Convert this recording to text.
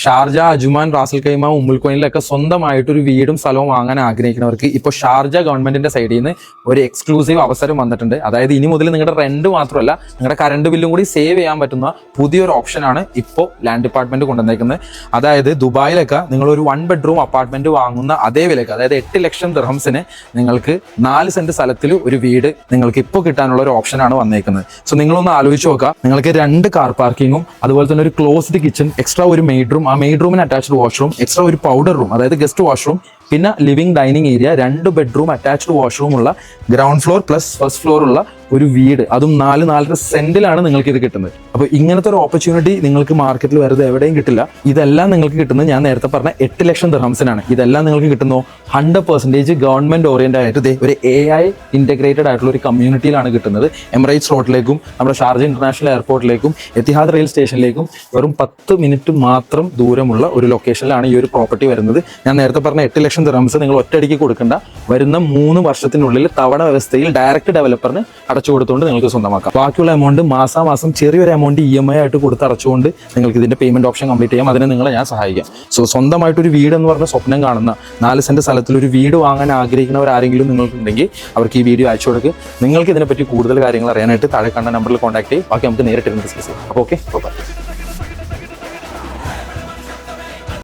Sharjah, Ajman, Ras al Khaimah, ഉമ്മുൽക്കോയിലൊക്കെ സ്വന്തമായിട്ടൊരു വീടും സ്ഥലവും വാങ്ങാൻ ആഗ്രഹിക്കുന്നവർക്ക് ഇപ്പോൾ ഷാർജ ഗവൺമെന്റിന്റെ സൈഡിൽ നിന്ന് ഒരു എക്സ്ക്ലൂസീവ് അവസരം വന്നിട്ടുണ്ട്. അതായത് ഇനി മുതൽ നിങ്ങളുടെ റെന്റ് മാത്രമല്ല നിങ്ങളുടെ കറണ്ട് ബില്ലും കൂടി സേവ് ചെയ്യാൻ പറ്റുന്ന പുതിയൊരു ഓപ്ഷനാണ് ഇപ്പോൾ ലാൻഡ് ഡിപ്പാർട്ട്മെന്റ് കൊണ്ടുവന്നേക്കുന്നത്. അതായത് ദുബായിലൊക്കെ നിങ്ങൾ ഒരു 1 ബെഡ്റൂം അപ്പാർട്ട്മെന്റ് വാങ്ങുന്ന അതേ വിലക്ക്, അതായത് 8 ലക്ഷം ദിർഹംസിന് നിങ്ങൾക്ക് 4 സെന്റ് സ്ഥലത്തിൽ ഒരു വീട് നിങ്ങൾക്ക് ഇപ്പോൾ കിട്ടാനുള്ള ഒരു ഓപ്ഷനാണ് വന്നേക്കുന്നത്. സോ നിങ്ങളൊന്ന് ആലോചിച്ച് നോക്കുക, നിങ്ങൾക്ക് 2 കാർ പാർക്കിങ്ങും അതുപോലെ തന്നെ ഒരു ക്ലോസ്ഡ് കിച്ചൺ, എക്സ്ട്രാ ഒരു മെയ്ഡ് റൂം, ആ മെയ്ഡ് റൂമിന് അറ്റാച്ച്ഡ് വാഷ്റൂം, എക്സ്ട്രാ ഒരു പൗഡർ റൂം അതായത് ഗസ്റ്റ് വാഷ്റൂം, പിന്നെ living dining area, 2 bedroom attached washroom ഉള്ള ground floor plus first floor ഉള്ള ഒരു വീട്, അതും 4.5 സെന്റിലാണ് നിങ്ങൾക്ക് ഇത് കിട്ടുന്നത്. അപ്പോൾ ഇങ്ങനത്തെ ഒരു ഓപ്പർച്യൂണിറ്റി നിങ്ങൾക്ക് മാർക്കറ്റിൽ വെറുതെ എവിടെയും കിട്ടില്ല. ഇതെല്ലാം നിങ്ങൾക്ക് കിട്ടുന്നത് ഞാൻ നേരത്തെ പറഞ്ഞ 8 ലക്ഷം ദിർഹംസിനാണ്. ഇതെല്ലാം നിങ്ങൾക്ക് കിട്ടുന്നു 100% ഗവൺമെന്റ് ഓറിയന്റഡ് ആയിട്ട് ഒരു AI ഇന്റഗ്രേറ്റഡ് ആയിട്ടുള്ള ഒരു കമ്മ്യൂണിറ്റിയിലാണ് കിട്ടുന്നത്. എമിറേറ്റ്സ് റോഡിലേക്കും നമ്മുടെ ഷാർജ ഇന്റർനാഷണൽ എയർപോർട്ടിലേക്കും എത്തിഹാദ് റെയിൽ സ്റ്റേഷനിലേക്കും വെറും 10 മിനിറ്റ് മാത്രം ദൂരമുള്ള ഒരു ലൊക്കേഷനിലാണ് ഈ ഒരു പ്രോപ്പർട്ടി വരുന്നത്. ഞാൻ നേരത്തെ പറഞ്ഞ 8 ലക്ഷം ദിർഹംസ് നിങ്ങൾ ഒറ്റയടിക്ക് കൊടുക്കേണ്ട, വരുന്ന 3 വർഷത്തിനുള്ളിൽ തവണ വ്യവസ്ഥയിൽ ഡയറക്റ്റ് ഡെവലപ്പറിന് അടച്ചു കൊടുത്തുകൊണ്ട് നിങ്ങൾക്ക് സ്വന്തമാക്കാം. ബാക്കിയുള്ള എമൗണ്ട് മാസാമാസം ചെറിയൊരു എമൗണ്ട് EMI ആയിട്ട് കൊടുത്ത് അടച്ചുകൊണ്ട് നിങ്ങൾക്ക് ഇതിന്റെ പേയ്മെന്റ് ഓപ്ഷൻ കംപ്ലീറ്റ് ചെയ്യാം. അതിനെ നിങ്ങളെ ഞാൻ സഹായിക്കാം. സോ സ്വന്തമായിട്ടൊരു വീട് എന്ന് പറഞ്ഞ സ്വപ്നം കാണുന്ന 4 സെന്റ് സ്ഥലത്തിൽ ഒരു വീട് വാങ്ങാൻ ആഗ്രഹിക്കുന്നവർ ആരെങ്കിലും നിങ്ങൾക്കുണ്ടെങ്കിൽ അവർക്ക് ഈ വീഡിയോ അയച്ചു കൊടുക്കുക. നിങ്ങൾക്ക് ഇതിനെപ്പറ്റി കൂടുതൽ കാര്യങ്ങൾ അറിയാനായിട്ട് താഴെ കണ്ട നമ്പറിൽ കോൺടാക്ട് ചെയ്യും. ബാക്കി നമുക്ക് നേരിട്ട് ഡിസ്കസ് ചെയ്യാം. അപ്പോൾ ഓക്കെ, ബൈ.